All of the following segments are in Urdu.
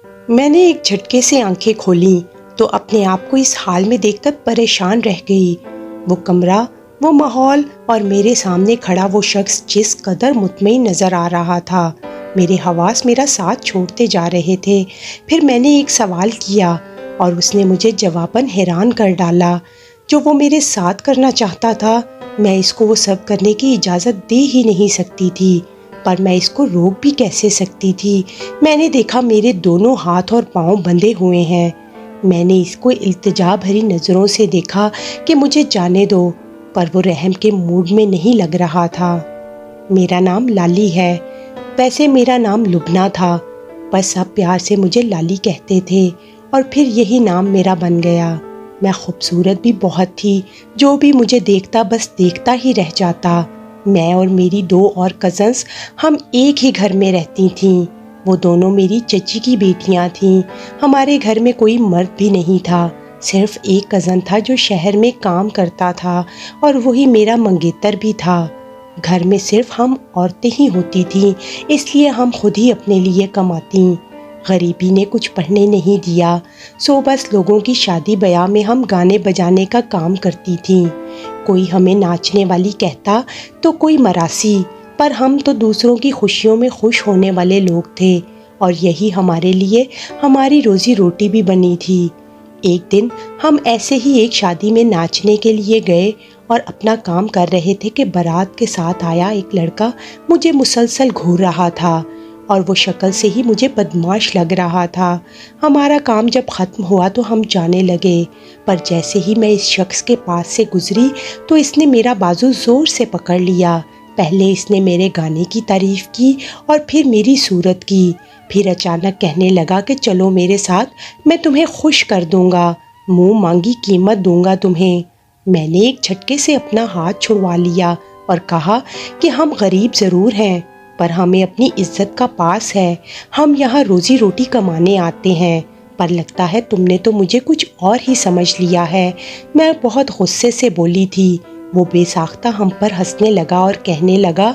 میں نے ایک جھٹکے سے آنکھیں کھولیں تو اپنے آپ کو اس حال میں دیکھ کر پریشان رہ گئی۔ وہ کمرہ، وہ ماحول اور میرے سامنے کھڑا وہ شخص جس قدر مطمئن نظر آ رہا تھا، میرے حواس میرا ساتھ چھوڑتے جا رہے تھے۔ پھر میں نے ایک سوال کیا اور اس نے مجھے جواباً حیران کر ڈالا۔ جو وہ میرے ساتھ کرنا چاہتا تھا، میں اس کو وہ سب کرنے کی اجازت دے ہی نہیں سکتی تھی، پر میں اس کو روک بھی کیسے سکتی تھی؟ میں نے دیکھا میرے دونوں ہاتھ اور پاؤں بندھے ہوئے ہیں۔ میں نے اس کو التجا بھری نظروں سے دیکھا کہ مجھے جانے دو، پر وہ رحم کے موڈ میں نہیں لگ رہا تھا۔ میرا نام لالی ہے، ویسے میرا نام لبنہ تھا، بس سب پیار سے مجھے لالی کہتے تھے اور پھر یہی نام میرا بن گیا۔ میں خوبصورت بھی بہت تھی، جو بھی مجھے دیکھتا بس دیکھتا ہی رہ جاتا۔ میں اور میری 2 اور کزنز ہم ایک ہی گھر میں رہتی تھیں۔ وہ دونوں میری چچی کی بیٹیاں تھیں۔ ہمارے گھر میں کوئی مرد بھی نہیں تھا، صرف ایک کزن تھا جو شہر میں کام کرتا تھا اور وہی میرا منگیتر بھی تھا۔ گھر میں صرف ہم عورتیں ہی ہوتی تھیں، اس لیے ہم خود ہی اپنے لیے کماتیں۔ غریبی نے کچھ پڑھنے نہیں دیا، سو بس لوگوں کی شادی بیاہ میں ہم گانے بجانے کا کام کرتی تھیں۔ کوئی ہمیں ناچنے والی کہتا تو کوئی مراسی، پر ہم تو دوسروں کی خوشیوں میں خوش ہونے والے لوگ تھے اور یہی ہمارے لیے ہماری روزی روٹی بھی بنی تھی۔ ایک دن ہم ایسے ہی ایک شادی میں ناچنے کے لیے گئے اور اپنا کام کر رہے تھے کہ بارات کے ساتھ آیا ایک لڑکا مجھے مسلسل گھور رہا تھا اور وہ شکل سے ہی مجھے بدمعاش لگ رہا تھا۔ ہمارا کام جب ختم ہوا تو ہم جانے لگے، پر جیسے ہی میں اس شخص کے پاس سے گزری تو اس نے میرا بازو زور سے پکڑ لیا۔ پہلے اس نے میرے گانے کی تعریف کی اور پھر میری صورت کی، پھر اچانک کہنے لگا کہ چلو میرے ساتھ، میں تمہیں خوش کر دوں گا، منہ مانگی قیمت دوں گا تمہیں۔ میں نے ایک جھٹکے سے اپنا ہاتھ چھڑوا لیا اور کہا کہ ہم غریب ضرور ہیں، پر ہمیں اپنی عزت کا پاس ہے، ہم یہاں روزی روٹی کمانے آتے ہیں، پر لگتا ہے تم نے تو مجھے کچھ اور ہی سمجھ لیا ہے۔ میں بہت غصے سے بولی تھی۔ وہ بے ساختہ ہم پر ہنسنے لگا اور کہنے لگا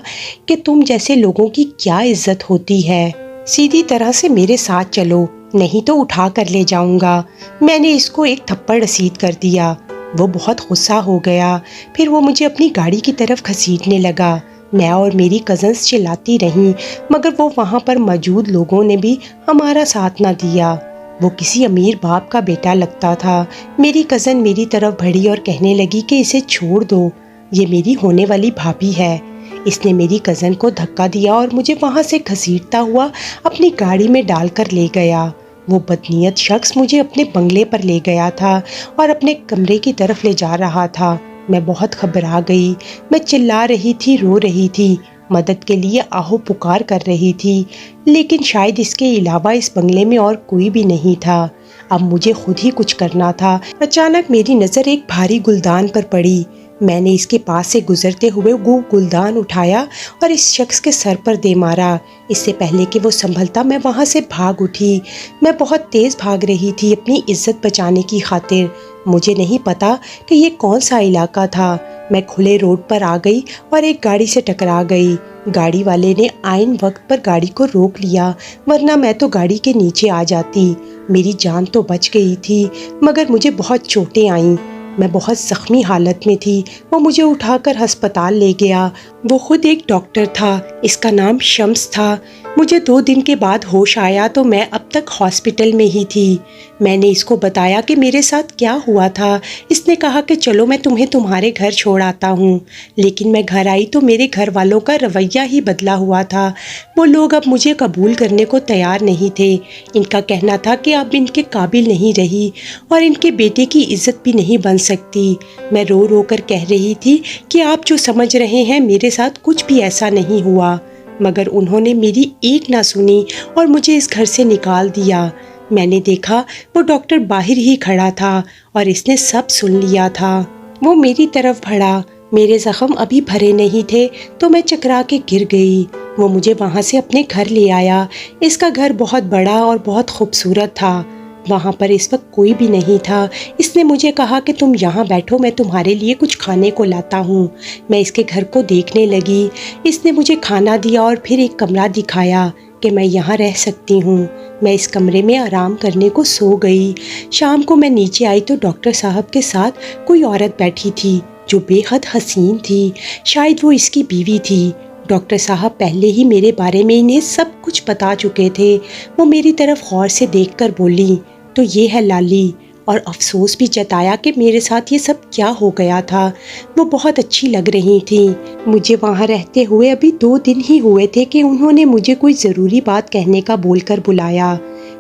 کہ تم جیسے لوگوں کی کیا عزت ہوتی ہے، سیدھی طرح سے میرے ساتھ چلو، نہیں تو اٹھا کر لے جاؤں گا۔ میں نے اس کو ایک تھپڑ رسید کر دیا۔ وہ بہت غصہ ہو گیا، پھر وہ مجھے اپنی گاڑی کی طرف گھسیٹنے لگا۔ میں اور میری کزنز چلاتی رہیں، مگر وہ وہاں پر موجود لوگوں نے بھی ہمارا ساتھ نہ دیا۔ وہ کسی امیر باپ کا بیٹا لگتا تھا۔ میری کزن میری طرف بڑھی اور کہنے لگی کہ اسے چھوڑ دو، یہ میری ہونے والی بھابھی ہے۔ اس نے میری کزن کو دھکا دیا اور مجھے وہاں سے گھسیٹتا ہوا اپنی گاڑی میں ڈال کر لے گیا۔ وہ بدنیت شخص مجھے اپنے بنگلے پر لے گیا تھا اور اپنے کمرے کی طرف لے جا رہا تھا۔ میں بہت گھبرا گئی، میں چلا رہی تھی، رو رہی تھی، مدد کے لیے آہو پکار کر رہی تھی، لیکن شاید اس کے علاوہ اس بنگلے میں اور کوئی بھی نہیں تھا۔ اب مجھے خود ہی کچھ کرنا تھا۔ اچانک میری نظر ایک بھاری گلدان پر پڑی۔ میں نے اس کے پاس سے گزرتے ہوئے وہ گلدان اٹھایا اور اس شخص کے سر پر دے مارا۔ اس سے پہلے کہ وہ سنبھلتا میں وہاں سے بھاگ اٹھی۔ میں بہت تیز بھاگ رہی تھی اپنی عزت بچانے کی خاطر۔ مجھے نہیں پتا کہ یہ کون سا علاقہ تھا۔ میں کھلے روڈ پر آ گئی اور ایک گاڑی سے ٹکرا گئی۔ گاڑی والے نے عین وقت پر گاڑی کو روک لیا، ورنہ میں تو گاڑی کے نیچے آ جاتی۔ میری جان تو بچ گئی تھی، مگر مجھے بہت چوٹیں آئیں۔ میں بہت زخمی حالت میں تھی۔ وہ مجھے اٹھا کر ہسپتال لے گیا۔ وہ خود ایک ڈاکٹر تھا، اس کا نام شمس تھا۔ مجھے 2 دن کے بعد ہوش آیا تو میں اب تک ہاسپٹل میں ہی تھی۔ میں نے اس کو بتایا کہ میرے ساتھ کیا ہوا تھا۔ اس نے کہا کہ چلو میں تمہیں تمہارے گھر چھوڑ آتا ہوں، لیکن میں گھر آئی تو میرے گھر والوں کا رویہ ہی بدلا ہوا تھا۔ وہ لوگ اب مجھے قبول کرنے کو تیار نہیں تھے۔ ان کا کہنا تھا کہ اب ان کے قابل نہیں رہی اور ان کے بیٹے کی عزت بھی نہیں بن سکتی۔ میں رو رو کر کہہ رہی تھی کہ آپ جو سمجھ رہے ہیں میرے ساتھ کچھ بھی ایسا نہیں ہوا، مگر انہوں نے میری ایک نہ سنی اور مجھے اس گھر سے نکال دیا۔ میں نے دیکھا وہ ڈاکٹر باہر ہی کھڑا تھا اور اس نے سب سن لیا تھا۔ وہ میری طرف بڑھا، میرے زخم ابھی بھرے نہیں تھے تو میں چکرا کے گر گئی۔ وہ مجھے وہاں سے اپنے گھر لے آیا۔ اس کا گھر بہت بڑا اور بہت خوبصورت تھا۔ وہاں پر اس وقت کوئی بھی نہیں تھا۔ اس نے مجھے کہا کہ تم یہاں بیٹھو، میں تمہارے لیے کچھ کھانے کو لاتا ہوں۔ میں اس کے گھر کو دیکھنے لگی۔ اس نے مجھے کھانا دیا اور پھر ایک کمرہ دکھایا۔ کہ میں یہاں رہ سکتی ہوں۔ میں اس کمرے میں آرام کرنے کو سو گئی۔ شام کو میں نیچے آئی تو ڈاکٹر صاحب کے ساتھ کوئی عورت بیٹھی تھی جو بے حد حسین تھی۔ شاید وہ اس کی بیوی تھی۔ ڈاکٹر صاحب پہلے ہی میرے بارے میں انہیں سب کچھ بتا چکے تھے۔ وہ میری طرف غور سے دیکھ کر بولی، تو یہ ہے لالی، اور افسوس بھی جتایا کہ میرے ساتھ یہ سب کیا ہو گیا تھا۔ وہ بہت اچھی لگ رہی تھیں۔ مجھے وہاں رہتے ہوئے ابھی 2 دن ہی ہوئے تھے کہ انہوں نے مجھے کوئی ضروری بات کہنے کا بول کر بلایا۔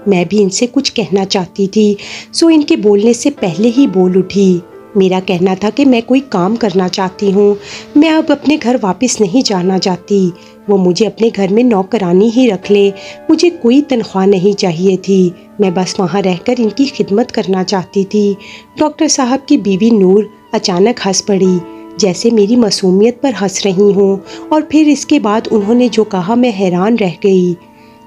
میں بھی ان سے کچھ کہنا چاہتی تھی، سو ان کے بولنے سے پہلے ہی بول اٹھی۔ میرا کہنا تھا کہ میں کوئی کام کرنا چاہتی ہوں۔ میں اب اپنے گھر واپس نہیں جانا چاہتی۔ وہ مجھے اپنے گھر میں نوکرانی ہی رکھ لیں۔ مجھے کوئی تنخواہ نہیں چاہیے تھی۔ میں بس وہاں رہ کر ان کی خدمت کرنا چاہتی تھی۔ ڈاکٹر صاحب کی بیوی نور اچانک ہنس پڑی، جیسے میری معصومیت پر ہنس رہی ہوں، اور پھر اس کے بعد انہوں نے جو کہا میں حیران رہ گئی۔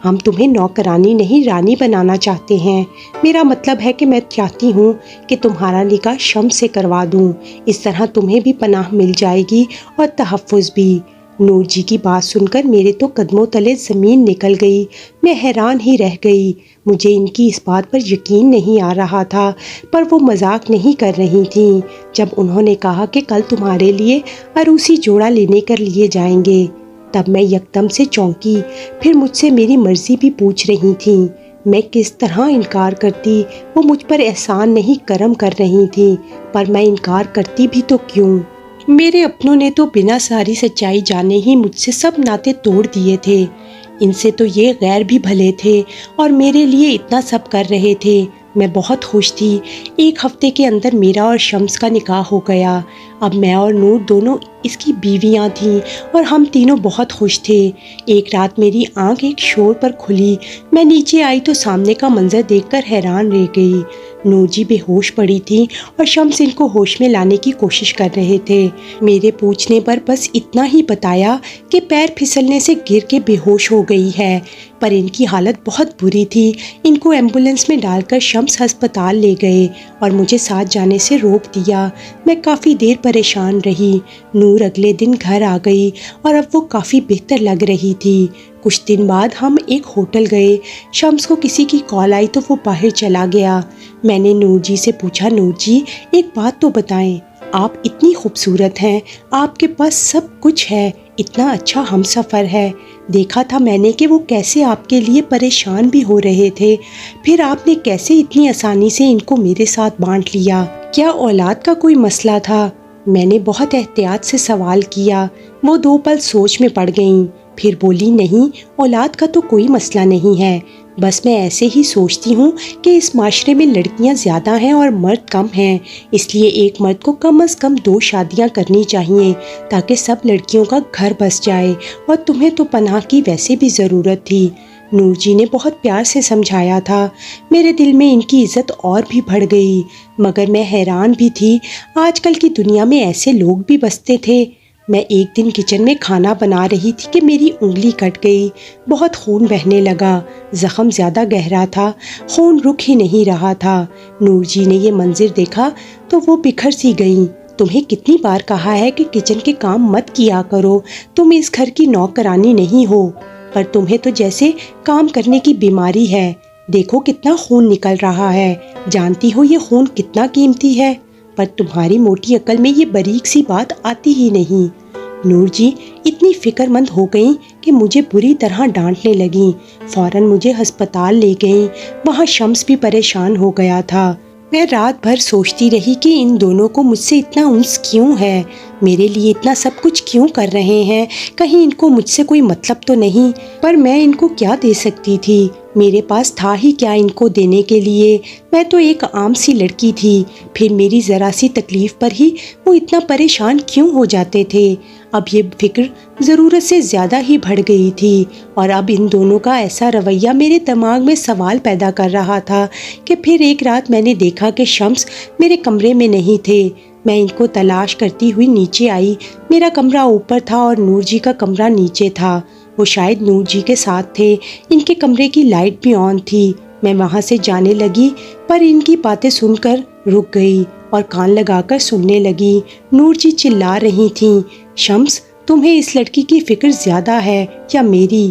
ہم تمہیں نوکرانی نہیں رانی بنانا چاہتے ہیں۔ میرا مطلب ہے کہ میں چاہتی ہوں کہ تمہارا نکاح شمس سے کروا دوں۔ اس طرح تمہیں بھی پناہ مل جائے گی اور تحفظ بھی۔ نور جی کی بات سن کر میرے تو قدموں تلے زمین نکل گئی۔ میں حیران ہی رہ گئی۔ مجھے ان کی اس بات پر یقین نہیں آ رہا تھا، پر وہ مذاق نہیں کر رہی تھیں۔ جب انہوں نے کہا کہ کل تمہارے لیے عروسی جوڑا لینے کر لیے جائیں گے، تب میں یکدم سے چونکی۔ پھر مجھ سے میری مرضی بھی پوچھ رہی تھیں۔ میں کس طرح انکار کرتی؟ وہ مجھ پر احسان نہیں کرم کر رہی تھیں، پر میں انکار کرتی بھی تو کیوں؟ میرے اپنوں نے تو بنا ساری سچائی جانے ہی مجھ سے سب ناطے توڑ دیے تھے۔ ان سے تو یہ غیر بھی بھلے تھے اور میرے لیے اتنا سب کر رہے تھے۔ میں بہت خوش تھی۔ 1 ہفتے کے اندر میرا اور شمس کا نکاح ہو گیا۔ اب میں اور نور دونوں اس کی بیویاں تھیں اور ہم تینوں بہت خوش تھے۔ ایک رات میری آنکھ ایک شور پر کھلی۔ میں نیچے آئی تو سامنے کا منظر دیکھ کر حیران رہ گئی۔ نور جی بے ہوش پڑی تھی اور شمس ان کو ہوش میں لانے کی کوشش کر رہے تھے۔ میرے پوچھنے پر بس اتنا ہی بتایا کہ پیر پھسلنے سے گر کے بے ہوش ہو گئی ہے، پر ان کی حالت بہت بری تھی۔ ان کو ایمبولینس میں ڈال کر شمس ہسپتال لے گئے اور مجھے ساتھ جانے سے روک دیا۔ میں کافی دیر پریشان رہی۔ نور اگلے دن گھر آ گئی اور اب وہ کافی بہتر لگ رہی تھی۔ کچھ دن بعد ہم ایک ہوٹل گئے۔ شمس کو کسی کی کال آئی تو وہ باہر چلا گیا۔ میں نے نور جی سے پوچھا، نور جی ایک بات تو بتائیں، آپ اتنی خوبصورت ہیں، آپ کے پاس سب کچھ ہے، اتنا اچھا ہم سفر ہے۔ دیکھا تھا میں نے کہ وہ کیسے آپ کے لیے پریشان بھی ہو رہے تھے، پھر آپ نے کیسے اتنی آسانی سے ان کو میرے ساتھ بانٹ لیا؟ کیا اولاد کا کوئی مسئلہ تھا؟ میں نے بہت احتیاط سے سوال کیا۔ وہ 2 پل سوچ میں پڑ گئیں، پھر بولی، نہیں، اولاد کا تو کوئی مسئلہ نہیں ہے، بس میں ایسے ہی سوچتی ہوں کہ اس معاشرے میں لڑکیاں زیادہ ہیں اور مرد کم ہیں، اس لیے ایک مرد کو کم از کم 2 شادیاں کرنی چاہیے تاکہ سب لڑکیوں کا گھر بس جائے، اور تمہیں تو پناہ کی ویسے بھی ضرورت تھی۔ نور جی نے بہت پیار سے سمجھایا تھا۔ میرے دل میں ان کی عزت اور بھی بڑھ گئی، مگر میں حیران بھی تھی، آج کل کی دنیا میں ایسے لوگ بھی بستے تھے۔ میں ایک دن کچن میں کھانا بنا رہی تھی کہ میری انگلی کٹ گئی، بہت خون بہنے لگا، زخم زیادہ گہرا تھا، خون رک ہی نہیں رہا تھا۔ نور جی نے یہ منظر دیکھا تو وہ بکھر سی گئیں۔ تمہیں کتنی بار کہا ہے کہ کچن کے کام مت کیا کرو، تم اس گھر کی نوکرانی نہیں ہو، پر تمہیں تو جیسے کام کرنے کی بیماری ہے۔ دیکھو کتنا خون نکل رہا ہے، جانتی ہو یہ خون کتنا قیمتی ہے، پر تمہاری موٹی عقل میں یہ باریک سی بات آتی ہی نہیں۔ نور جی اتنی فکر مند ہو گئیں کہ مجھے بری طرح ڈانٹنے لگیں۔ فوراً مجھے ہسپتال لے گئیں۔ وہاں شمس بھی پریشان ہو گیا تھا۔ میں رات بھر سوچتی رہی کہ ان دونوں کو مجھ سے اتنا انس کیوں ہے، میرے لیے اتنا سب کچھ کیوں کر رہے ہیں، کہیں ان کو مجھ سے کوئی مطلب تو نہیں؟ پر میں ان کو کیا دے سکتی تھی؟ میرے پاس تھا ہی کیا ان کو دینے کے لیے؟ میں تو ایک عام سی لڑکی تھی، پھر میری ذرا سی تکلیف پر ہی وہ اتنا پریشان کیوں ہو جاتے تھے؟ اب یہ فکر ضرورت سے زیادہ ہی بڑھ گئی تھی، اور اب ان دونوں کا ایسا رویہ میرے دماغ میں سوال پیدا کر رہا تھا کہ پھر ایک رات میں نے دیکھا کہ شمس میرے کمرے میں نہیں تھے۔ میں ان کو تلاش کرتی ہوئی نیچے آئی۔ میرا کمرہ اوپر تھا اور نور جی کا کمرہ نیچے تھا۔ وہ شاید نور جی کے ساتھ تھے، ان کے کمرے کی لائٹ بھی آن تھی۔ میں وہاں سے جانے لگی، پر ان کی باتیں سن کر رک گئی اور کان لگا کر سننے لگی۔ نور جی چلا رہی تھیں، شمس تمہیں اس لڑکی کی فکر زیادہ ہے یا میری؟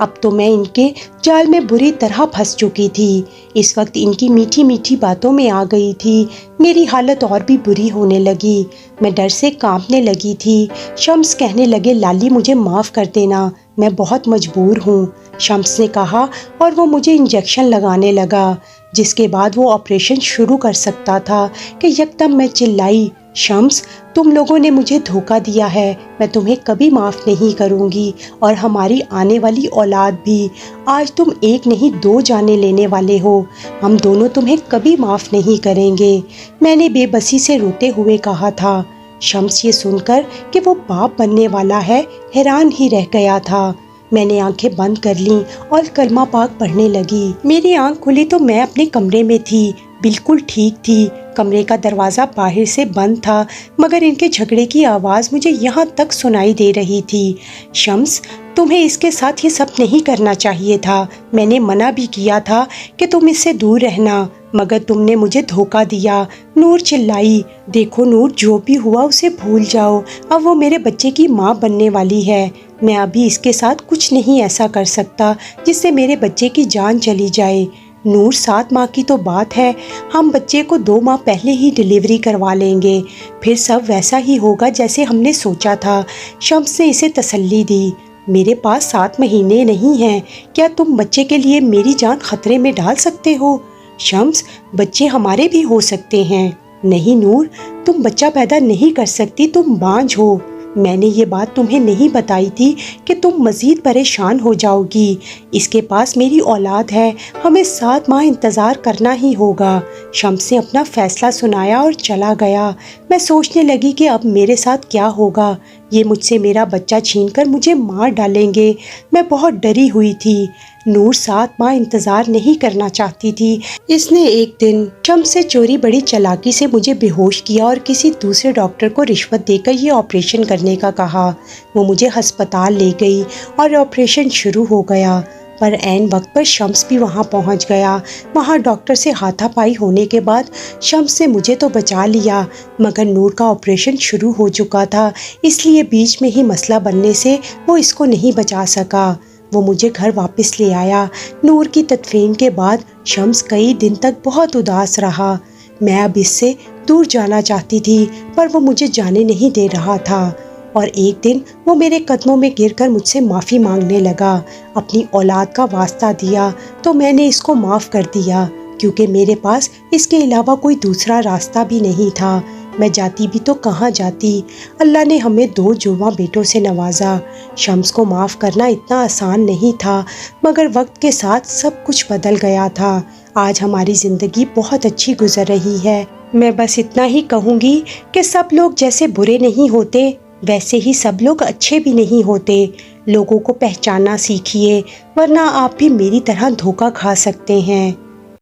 اب تو میں ان کے جال میں بری طرح پھنس چکی تھی۔ اس وقت ان کی میٹھی میٹھی باتوں میں آ گئی تھی۔ میری حالت اور بھی بری ہونے لگی۔ میں ڈر سے کانپنے لگی تھی۔ شمس کہنے لگے لالی مجھے معاف کر دینا، میں بہت مجبور ہوں، شمس نے کہا، اور وہ مجھے انجیکشن لگانے لگا، جس کے بعد وہ آپریشن شروع کر سکتا تھا کہ یکدم میں چلائی، شمس تم لوگوں نے مجھے دھوکہ دیا ہے، میں تمہیں کبھی معاف نہیں کروں گی، اور ہماری آنے والی اولاد بھی۔ آج تم ایک نہیں دو جانیں لینے والے ہو، ہم دونوں تمہیں کبھی معاف نہیں کریں گے، میں نے بے بسی سے روتے ہوئے کہا تھا۔ شمس یہ سن کر کہ وہ باپ بننے والا ہے حیران ہی رہ گیا تھا۔ میں نے آنکھیں بند کر لیں اور کلمہ پاک پڑھنے لگی۔ میری آنکھ کھلی تو میں اپنے کمرے میں تھی، بالکل ٹھیک تھی۔ کمرے کا دروازہ باہر سے بند تھا، مگر ان کے جھگڑے کی آواز مجھے یہاں تک سنائی دے رہی تھی۔ شمس تمہیں اس کے ساتھ یہ سب نہیں کرنا چاہیے تھا، میں نے منع بھی کیا تھا کہ تم اس سے دور رہنا، مگر تم نے مجھے دھوکہ دیا، نور چلائی۔ دیکھو نور، جو بھی ہوا اسے بھول جاؤ، اب وہ میرے بچے کی ماں بننے والی ہے، میں ابھی اس کے ساتھ کچھ نہیں ایسا کر سکتا جس سے میرے بچے کی جان چلی جائے۔ نور 7 ماہ کی تو بات ہے، ہم بچے کو 2 ماہ پہلے ہی ڈیلیوری کروا لیں گے، پھر سب ویسا ہی ہوگا جیسے ہم نے سوچا تھا، شمس نے اسے تسلی دی۔ میرے پاس 7 مہینے نہیں ہیں، کیا تم بچے کے لیے میری جان خطرے میں ڈال سکتے ہو؟ شمس بچے ہمارے بھی ہو سکتے ہیں۔ نہیں نور، تم بچہ پیدا نہیں کر سکتی، تم بانجھ ہو۔ میں نے یہ بات تمہیں نہیں بتائی تھی کہ تم مزید پریشان ہو جاؤ گی، اس کے پاس میری اولاد ہے، ہمیں 7 ماہ انتظار کرنا ہی ہوگا۔ شمس نے اپنا فیصلہ سنایا اور چلا گیا۔ میں سوچنے لگی کہ اب میرے ساتھ کیا ہوگا، یہ مجھ سے میرا بچہ چھین کر مجھے مار ڈالیں گے، میں بہت ڈری ہوئی تھی۔ نور 7 ماہ انتظار نہیں کرنا چاہتی تھی۔ اس نے ایک دن شمس سے چوری بڑی چالاکی سے مجھے بے ہوش کیا اور کسی دوسرے ڈاکٹر کو رشوت دے کر یہ آپریشن کرنے کا کہا۔ وہ مجھے ہسپتال لے گئی اور آپریشن شروع ہو گیا، پر عین وقت پر شمس بھی وہاں پہنچ گیا۔ وہاں ڈاکٹر سے ہاتھا پائی ہونے کے بعد شمس نے مجھے تو بچا لیا، مگر نور کا آپریشن شروع ہو چکا تھا، اس لیے بیچ میں ہی مسئلہ بننے سے وہ اس کو نہیں بچا سکا۔ وہ مجھے گھر واپس لے آیا۔ نور کی تدفین کے بعد شمس کئی دن تک بہت اداس رہا۔ میں اب اس سے دور جانا چاہتی تھی، پر وہ مجھے جانے نہیں دے رہا تھا، اور ایک دن وہ میرے قدموں میں گر کر مجھ سے معافی مانگنے لگا، اپنی اولاد کا واسطہ دیا، تو میں نے اس کو معاف کر دیا، کیونکہ میرے پاس اس کے علاوہ کوئی دوسرا راستہ بھی نہیں تھا۔ میں جاتی بھی تو کہاں جاتی، اللہ نے ہمیں 2 جڑواں بیٹوں سے نوازا۔ شمس کو معاف کرنا اتنا آسان نہیں تھا، مگر وقت کے ساتھ سب کچھ بدل گیا تھا۔ آج ہماری زندگی بہت اچھی گزر رہی ہے۔ میں بس اتنا ہی کہوں گی کہ سب لوگ جیسے برے نہیں ہوتے، ویسے ہی سب لوگ اچھے بھی نہیں ہوتے۔ لوگوں کو پہچاننا سیکھیے، ورنہ آپ بھی میری طرح دھوکہ کھا سکتے ہیں۔